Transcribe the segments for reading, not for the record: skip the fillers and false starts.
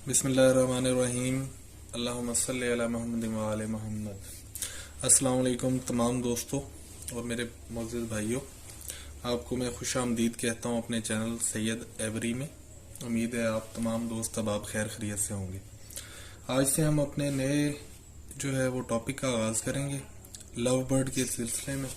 बिस्मिल्लाहिर्रहमानिर्रहीम। अल्लाहुम्मा सल्लि अला मुहम्मद व आले मुहम्मद। अस्सलाम वालेकुम तमाम दोस्तों और मेरे मोअज़्ज़िज़ भाइयों, आपको मैं खुश आमदीद कहता हूँ अपने चैनल सैयद एवरी में। उम्मीद है आप तमाम दोस्त अब आप खैर खैरियत से होंगे। आज से हम अपने नए जो है वो टॉपिक का आगाज़ करेंगे लव बर्ड के सिलसिले में,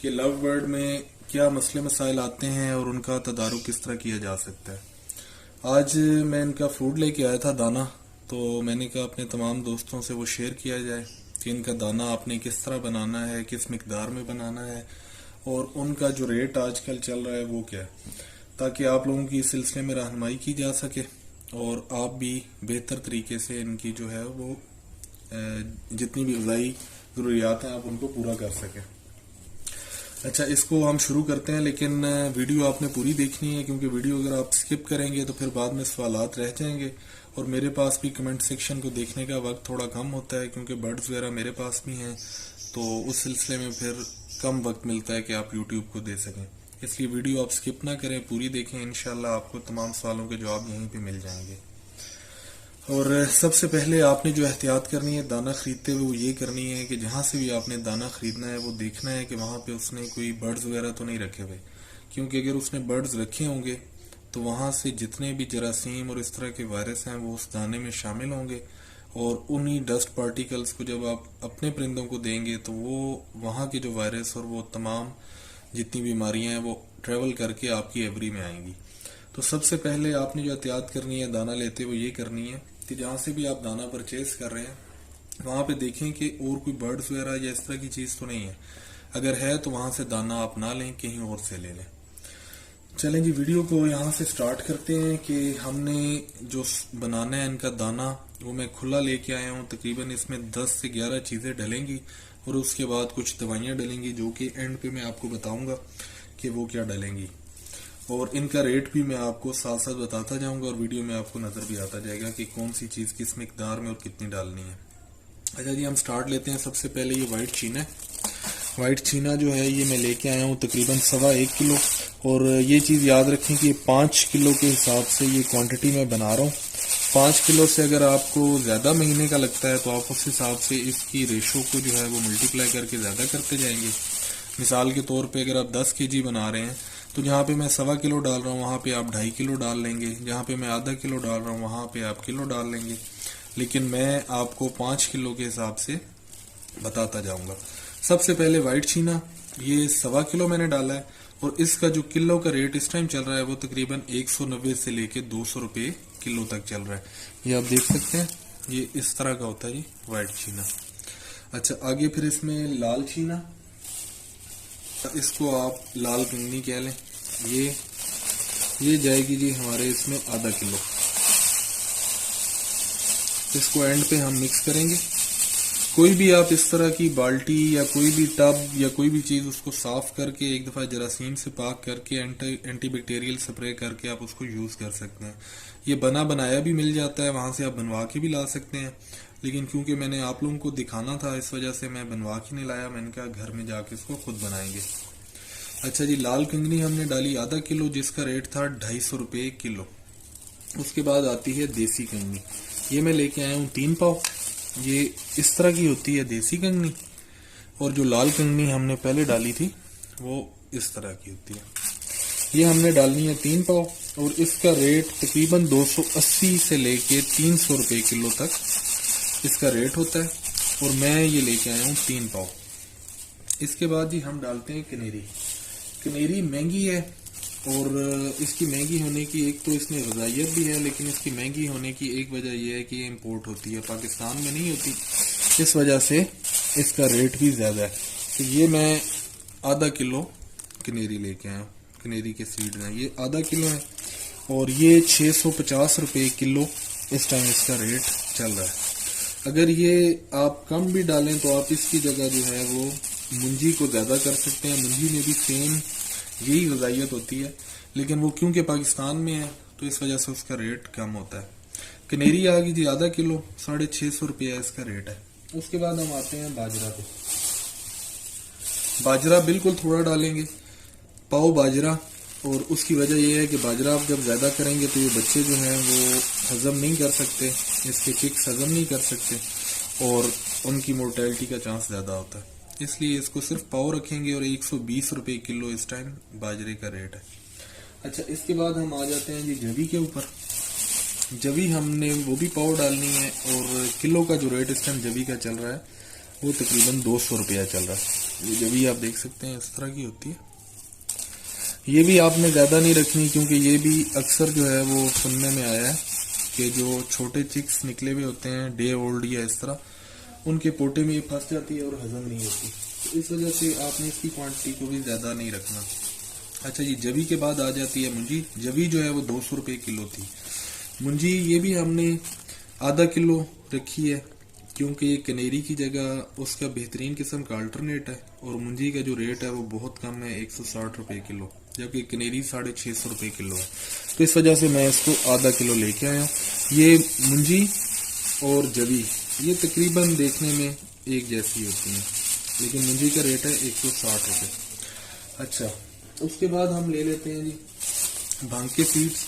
कि लव बर्ड में क्या मसले मसाइल आते हैं और उनका तदारुक किस तरह किया जा सकता है। आज मैं इनका फूड लेके आया था, दाना, तो मैंने कहा अपने तमाम दोस्तों से वो शेयर किया जाए कि इनका दाना आपने किस तरह बनाना है, किस मिकदार में बनाना है और उनका जो रेट आजकल चल रहा है वो क्या है, ताकि आप लोगों की इस सिलसिले में रहनुमाई की जा सके और आप भी बेहतर तरीके से इनकी जो है वो जितनी भी ग़िज़ाई ज़रूरियात हैं आप उनको पूरा कर सकें। अच्छा, इसको हम शुरू करते हैं, लेकिन वीडियो आपने पूरी देखनी है, क्योंकि वीडियो अगर आप स्किप करेंगे तो फिर बाद में सवालात रह जाएंगे और मेरे पास भी कमेंट सेक्शन को देखने का वक्त थोड़ा कम होता है, क्योंकि बर्ड्स वगैरह मेरे पास भी हैं, तो उस सिलसिले में फिर कम वक्त मिलता है कि आप यूट्यूब को दे सकें। इसलिए वीडियो आप स्किप ना करें, पूरी देखें, इंशाल्लाह आपको तमाम सवालों के जवाब यहीं पर मिल जाएंगे। और सबसे पहले आपने जो एहतियात करनी है दाना खरीदते हुए वो ये करनी है कि जहाँ से भी आपने दाना खरीदना है वो देखना है कि वहाँ पे उसने कोई बर्ड्स वगैरह तो नहीं रखे हुए, क्योंकि अगर उसने बर्ड्स रखे होंगे तो वहाँ से जितने भी जरासीम और इस तरह के वायरस हैं वो उस दाने में शामिल होंगे और उन्हीं डस्ट पार्टिकल्स को जब आप अपने परिंदों को देंगे तो वो वहाँ के जो वायरस और वो तमाम जितनी बीमारियाँ हैं वो ट्रेवल करके आपकी एवरी में आएंगी। तो सबसे पहले आपने जो एहतियात करनी है दाना लेते हुए ये करनी है कि जहाँ से भी आप दाना परचेज कर रहे हैं वहाँ पे देखें कि और कोई बर्ड्स वगैरह या इस तरह की चीज़ तो नहीं है। अगर है तो वहाँ से दाना आप ना लें, कहीं और से ले लें। चलें जी, वीडियो को यहाँ से स्टार्ट करते हैं कि हमने जो बनाना है इनका दाना वो मैं खुला लेके आया हूँ। तकरीबन इसमें 10 से 11 चीज़ें डलेंगी और उसके बाद कुछ दवाइयाँ डलेंगी जो कि एंड पे मैं आपको बताऊँगा कि वो क्या डलेंगी, और इनका रेट भी मैं आपको साथ साथ बताता जाऊंगा और वीडियो में आपको नजर भी आता जाएगा कि कौन सी चीज़ किस मिकदार में और कितनी डालनी है। अच्छा जी, हम स्टार्ट लेते हैं। सबसे पहले ये वाइट चीना है। वाइट चीना जो है ये मैं लेके आया हूँ तकरीबन 1.25 किलो, और ये चीज़ याद रखें कि 5 किलो के हिसाब से ये क्वांटिटी मैं बना रहा हूँ। 5 किलो से अगर आपको ज़्यादा महीने का लगता है तो आप उस हिसाब से इसकी रेशो को जो है वो मल्टीप्लाई करके ज़्यादा करते जाएंगे। मिसाल के तौर पे अगर आप 10 केजी बना रहे हैं तो जहाँ पे मैं 1.25 किलो डाल रहा हूँ वहाँ पे आप 2.5 किलो डाल लेंगे, जहाँ पे मैं आधा किलो डाल रहा हूँ वहाँ पे आप किलो डाल लेंगे, लेकिन मैं आपको 5 किलो के हिसाब से बताता जाऊंगा। सबसे पहले वाइट चीना, ये 1.25 किलो मैंने डाला है और इसका जो किलो का रेट इस टाइम चल रहा है वो तकरीबन 190 से लेके 200 रुपये किलो तक चल रहा है। ये आप देख सकते हैं, ये इस तरह का होता है जी वाइट चीना। अच्छा, आगे फिर इसमें लाल चीना, इसको आप लाल कंगनी कह लें, ये जाएगी जी हमारे इसमें आधा किलो। इसको एंड पे हम मिक्स करेंगे। कोई भी आप इस तरह की बाल्टी या कोई भी टब या कोई भी चीज़ उसको साफ करके एक दफ़ा जरासीम से पाक करके एंटीबैक्टीरियल स्प्रे करके आप उसको यूज़ कर सकते हैं। ये बना बनाया भी मिल जाता है, वहाँ से आप बनवा के भी ला सकते हैं, लेकिन क्योंकि मैंने आप लोगों को दिखाना था इस वजह से मैं बनवा के नहीं लाया। मैंने कहा घर में जाके इसको खुद बनाएंगे। अच्छा जी, लाल कंगनी हमने डाली आधा किलो जिसका रेट था 250 रुपये किलो। उसके बाद आती है देसी कंगनी, ये मैं लेके आया हूँ 3 पाव। ये इस तरह की होती है देसी कंगनी, और जो लाल कंगनी हमने पहले डाली थी वो इस तरह की होती है। ये हमने डालनी है 3 पाव और इसका रेट तकरीबन 280 से लेके 300 रुपये किलो तक इसका रेट होता है, और मैं ये लेके आया हूँ 3 पाव। इसके बाद जी हम डालते हैं कनेरी। कनेरी महंगी है, और इसकी महंगी होने की एक तो इसमें ग़िज़ाइयत भी है, लेकिन इसकी महंगी होने की एक वजह यह है कि ये इंपोर्ट होती है, पाकिस्तान में नहीं होती, इस वजह से इसका रेट भी ज़्यादा है। तो ये मैं आधा किलो कनेरी लेके आया हूँ। कनेरी के सीड हैं, ये आधा किलो है और ये 650 रुपये किलो इस टाइम इसका रेट चल रहा है। अगर ये आप कम भी डालें तो आप इसकी जगह जो है वो मुंजी को ज़्यादा कर सकते हैं। मुंजी में भी सेम यही ग़िज़ाइयत होती है, लेकिन वो क्योंकि पाकिस्तान में है तो इस वजह से उसका रेट कम होता है। कनेरी आ गई जी आधा किलो, 650 रुपया इसका रेट है। उसके बाद हम आते हैं बाजरा पे। बाजरा बिल्कुल थोड़ा डालेंगे, पाव बाजरा और उसकी वजह यह है कि बाजरा आप जब ज़्यादा करेंगे तो ये बच्चे जो हैं वो हज़म नहीं कर सकते, इसके चिक्स हज़म नहीं कर सकते और उनकी मोर्टेलिटी का चांस ज़्यादा होता है। इसलिए इसको सिर्फ पाव रखेंगे और 120 रुपये किलो इस टाइम बाजरे का रेट है। अच्छा, इसके बाद हम आ जाते हैं जी जवी के ऊपर। जवी हमने वो भी पाव डालनी है और किलो का जो रेट इस टाइम जवी का चल रहा है वो तकरीबन 200 रुपया चल रहा है। ये जवी आप देख सकते हैं इस तरह की होती है। ये भी आपने ज़्यादा नहीं रखनी, क्योंकि ये भी अक्सर जो है वो सुनने में आया है कि जो छोटे चिक्स निकले हुए होते हैं डे ओल्ड या इस तरह, उनके पोटे में ये फंस जाती है और हजम नहीं होती। तो इस वजह से आपने इसकी क्वांटिटी को भी ज़्यादा नहीं रखना। अच्छा जी, जवी के बाद आ जाती है मुंजी। जवी जो है वो 200 रुपये किलो थी। मुंजी ये भी हमने आधा किलो रखी है, क्योंकि ये कनेरी की जगह उसका बेहतरीन किस्म का अल्टरनेट है और मुंजी का जो रेट है वो बहुत कम है, 160 रुपये किलो, जबकि कनेरी 650 रुपये किलो है। तो इस वजह से मैं इसको आधा किलो लेके आया हूँ। ये मुंजी और जवी ये तकरीबन देखने में एक जैसी होती हैं, लेकिन मुंजी का रेट है 160 रुपये। अच्छा, उसके बाद हम ले लेते हैं जी भांग के सीड्स।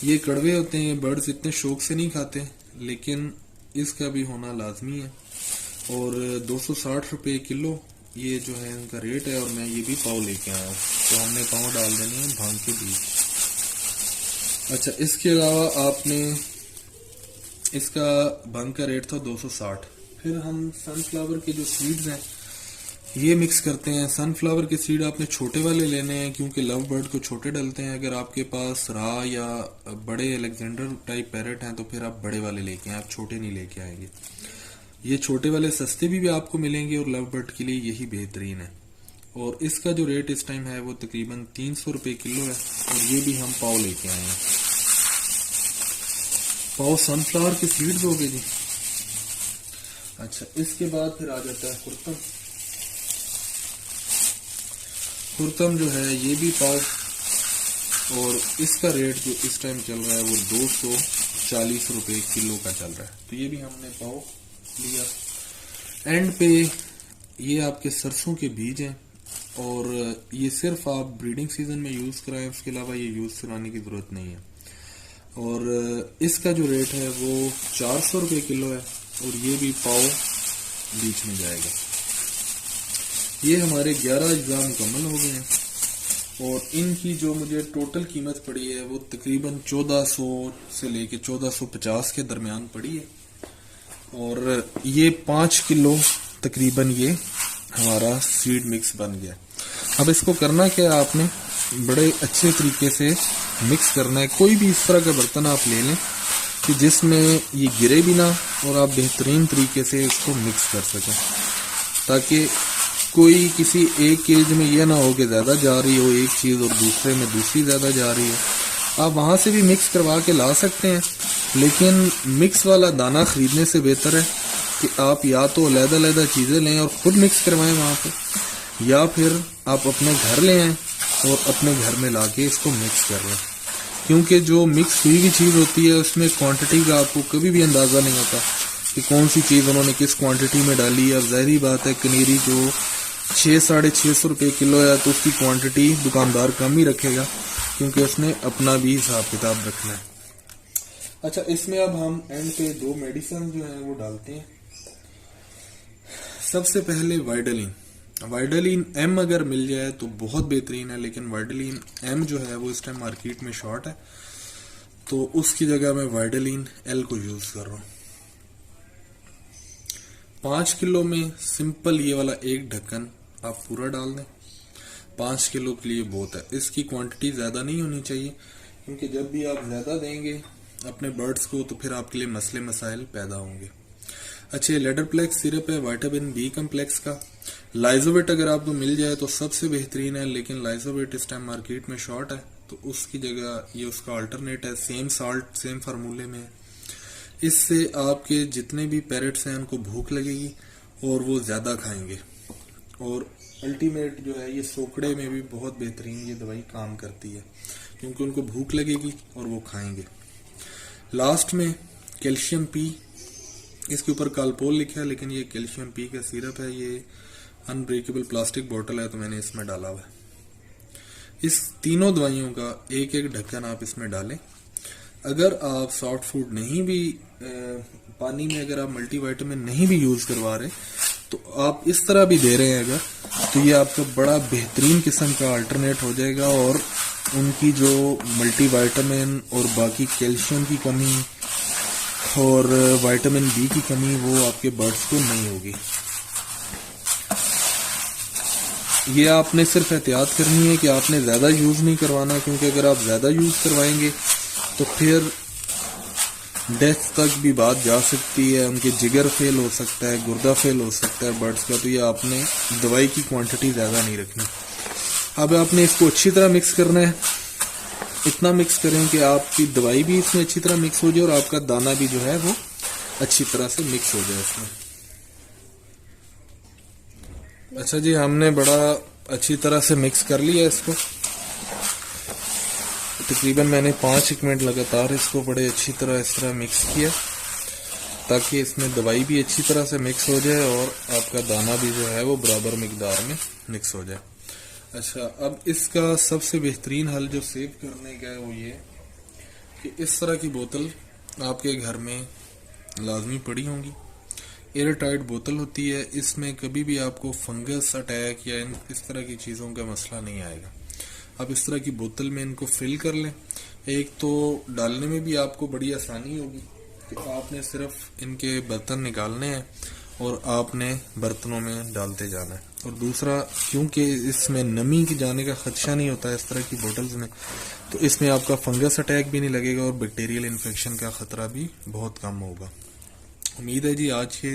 ये कड़वे होते हैं, ये बर्ड्स इतने शौक से नहीं खाते, लेकिन इसका भी होना लाजमी है। और 260 रुपये किलो ये जो है इनका रेट है और मैं ये भी पाव लेके आया हूँ। तो हमने पाव डाल देने हैं भांग के बीज। अच्छा, इसके अलावा आपने इसका भांग का रेट था 260। फिर हम सनफ्लावर के जो सीड्स हैं ये मिक्स करते हैं। सनफ्लावर के सीड आपने छोटे वाले लेने हैं, क्योंकि लव बर्ड को छोटे डलते हैं। अगर आपके पास रा या बड़े अलेक्जेंडर टाइप पैरेट हैं तो फिर आप बड़े वाले लेके आए, आप छोटे नहीं लेके आएंगे। ये छोटे वाले सस्ते भी आपको मिलेंगे और लव बर्ड के लिए यही बेहतरीन है। और इसका जो रेट इस टाइम है वो तकरीबन 300 रुपये किलो है और ये भी हम पाव लेके आए हैं। पाव सनफ्लावर के सीड्स हो गए जी। अच्छा, इसके बाद फिर आ जाता है खुरतम। खुरतम जो है ये भी पाव और इसका रेट जो इस टाइम चल रहा है वो 240 रुपये किलो का चल रहा है। तो ये भी हमने पाव लिया। एंड पे ये आपके सरसों के बीज हैं और ये सिर्फ आप ब्रीडिंग सीजन में यूज़ कराएं, उसके अलावा ये यूज़ कराने की ज़रूरत नहीं है। और इसका जो रेट है वो 400 रुपये किलो है और ये भी पाव बीच में जाएगा। ये हमारे 11 अज्जा मुकम्मल हो गए हैं और इनकी जो मुझे टोटल कीमत पड़ी है वो तकरीबन 1400 से लेके 1450 के दरमियान पड़ी है। और ये 5 किलो तकरीबन ये हमारा सीड मिक्स बन गया। अब इसको करना क्या है, आपने बड़े अच्छे तरीके से मिक्स करना है। कोई भी इस तरह का बर्तन आप ले लें कि जिसमें ये गिरे भी ना और आप बेहतरीन तरीके से इसको मिक्स कर सकें, ताकि कोई किसी एक केज में यह ना हो कि ज़्यादा जा रही हो एक चीज़ और दूसरे में दूसरी ज़्यादा जा रही हो। आप वहाँ से भी मिक्स करवा के ला सकते हैं, लेकिन मिक्स वाला दाना ख़रीदने से बेहतर है कि आप या तो अलग-अलग चीज़ें लें और ख़ुद मिक्स करवाएं वहाँ पे, या फिर आप अपने घर ले आएँ और अपने घर में ला के इसको मिक्स कर लें। क्योंकि जो मिक्स हुई हुई चीज़ होती है उसमें क्वांटिटी का आपको कभी भी अंदाज़ा नहीं होता कि कौन सी चीज़ उन्होंने किस क्वांटिटी में डाली है। अब ज़ाहिरी बात है, कनेरी जो 600-650 रुपये किलो है तो उसकी क्वांटिटी दुकानदार कम ही रखेगा, क्योंकि उसने अपना भी हिसाब किताब रखना है। अच्छा, इसमें अब हम एंड पे 2 मेडिसिन जो है वो डालते हैं। सबसे पहले वाइडलिन एम अगर मिल जाए तो बहुत बेहतरीन है, लेकिन वाइडलिन एम जो है वो इस टाइम मार्केट में शॉर्ट है, तो उसकी जगह मैं वाइडलिन एल को यूज कर रहा हूँ। 5 किलो में सिंपल ये वाला एक ढक्कन आप पूरा डाल दें। 5 किलो के लिए बहुत है। इसकी क्वांटिटी ज़्यादा नहीं होनी चाहिए, क्योंकि जब भी आप ज़्यादा देंगे अपने बर्ड्स को तो फिर आपके लिए मसले मसाइल पैदा होंगे। अच्छा, ये लेडरप्लेक्स सिरप है विटामिन बी कम्प्लेक्स का। लाइजोवेट अगर आपको मिल जाए तो सबसे बेहतरीन है, लेकिन लाइजोवेट इस टाइम मार्केट में शॉर्ट है, तो उसकी जगह ये उसका अल्टरनेट है। सेम साल्ट सेम फार्मूले में है। इससे आपके जितने भी पैरेट्स हैं उनको भूख लगेगी और वो ज़्यादा खाएंगे। और अल्टीमेट जो है ये सोकड़े में भी बहुत बेहतरीन ये दवाई काम करती है, क्योंकि उनको भूख लगेगी और वो खाएंगे। लास्ट में कैल्शियम पी, इसके ऊपर कालपोल लिखा है, लेकिन ये कैल्शियम पी का सिरप है। ये अनब्रेकेबल प्लास्टिक बोतल है तो मैंने इसमें डाला हुआ है। इस तीनों दवाइयों का एक एक ढक्कन आप इसमें डालें। अगर आप सॉफ्ट फूड नहीं भी पानी में अगर आप मल्टीविटामिन नहीं भी यूज करवा रहे तो आप इस तरह भी दे रहे हैं अगर, तो ये आपका बड़ा बेहतरीन किस्म का अल्टरनेट हो जाएगा और उनकी जो मल्टीविटामिन और बाकी कैल्शियम की कमी और विटामिन बी की कमी वो आपके बर्ड्स को नहीं होगी। ये आपने सिर्फ एहतियात करनी है कि आपने ज़्यादा यूज़ नहीं करवाना, क्योंकि अगर आप ज़्यादा यूज़ करवाएंगे तो फिर डेथ तक भी बात जा सकती है, उनके जिगर फेल हो सकता है, गुर्दा फेल हो सकता है बर्ड्स का। तो ये आपने दवाई की क्वांटिटी ज़्यादा नहीं रखनी। अब आपने इसको अच्छी तरह मिक्स करना है, इतना मिक्स करें कि आपकी दवाई भी इसमें अच्छी तरह मिक्स हो जाए और आपका दाना भी जो है वो अच्छी तरह से मिक्स हो जाए इसमें। अच्छा जी, हमने बड़ा अच्छी तरह से मिक्स कर लिया इसको। तकरीबन मैंने 5 मिनट लगातार इसको बड़े अच्छी तरह इस तरह मिक्स किया ताकि इसमें दवाई भी अच्छी तरह से मिक्स हो जाए और आपका दाना भी जो है वो बराबर मिकदार में मिक्स हो जाए। अच्छा, अब इसका सबसे बेहतरीन हल जो सेव करने का है वो ये कि इस तरह की बोतल आपके घर में लाजमी पड़ी होंगी। एयर टाइट बोतल होती है, इसमें कभी भी आपको फंगस अटैक या इस तरह की चीज़ों का मसला नहीं आएगा। आप इस तरह की बोतल में इनको फिल कर लें। एक तो डालने में भी आपको बड़ी आसानी होगी कि आपने सिर्फ इनके बर्तन निकालने हैं और आपने बर्तनों में डालते जाना है। और दूसरा, क्योंकि इसमें नमी के जाने का खदशा नहीं होता है इस तरह की बोतल्स में, तो इसमें आपका फंगस अटैक भी नहीं लगेगा और बैक्टीरियल इन्फेक्शन का खतरा भी बहुत कम होगा। उम्मीद है जी आज के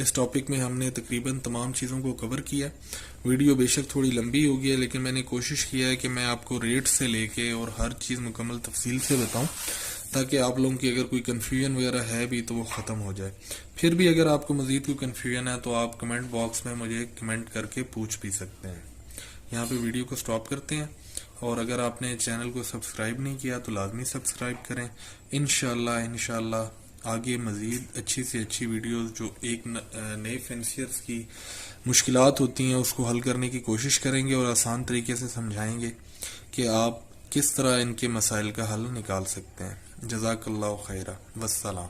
इस टॉपिक में हमने तकरीबन तमाम चीज़ों को कवर किया। वीडियो बेशक थोड़ी लंबी हो गई है, लेकिन मैंने कोशिश किया है कि मैं आपको रेट से लेके और हर चीज़ मुकम्मल तफसील से बताऊं ताकि आप लोगों की अगर कोई कन्फ्यूजन वगैरह है भी तो वो ख़त्म हो जाए। फिर भी अगर आपको मज़ीद कोई कन्फ्यूजन है तो आप कमेंट बॉक्स में मुझे कमेंट करके पूछ भी सकते हैं। यहाँ पे वीडियो को स्टॉप करते हैं और अगर आपने चैनल को सब्सक्राइब नहीं किया तो लाजमी सब्सक्राइब करें। इंशाल्लाह आगे मज़ीद अच्छी से अच्छी वीडियोस जो एक नए फेंसियर्स की मुश्किलात होती हैं उसको हल करने की कोशिश करेंगे और आसान तरीके से समझाएंगे कि आप किस तरह इनके मसाइल का हल निकाल सकते हैं। जज़ाकल्लाहु खैरा, वस्सलाम।